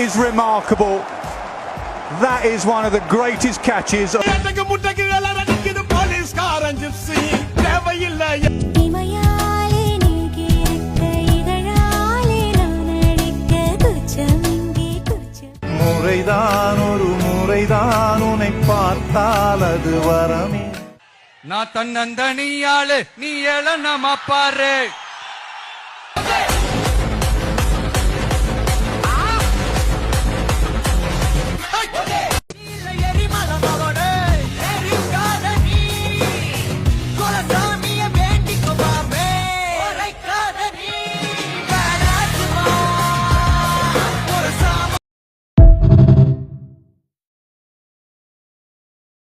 is remarkable. That is one of the greatest catches. முறைதான் ஒரு முறைதான் உன்னை பார்த்தால் அது வரமே. நான் தன்னந்தனியாளு நீ எழ நம்ம பாரு.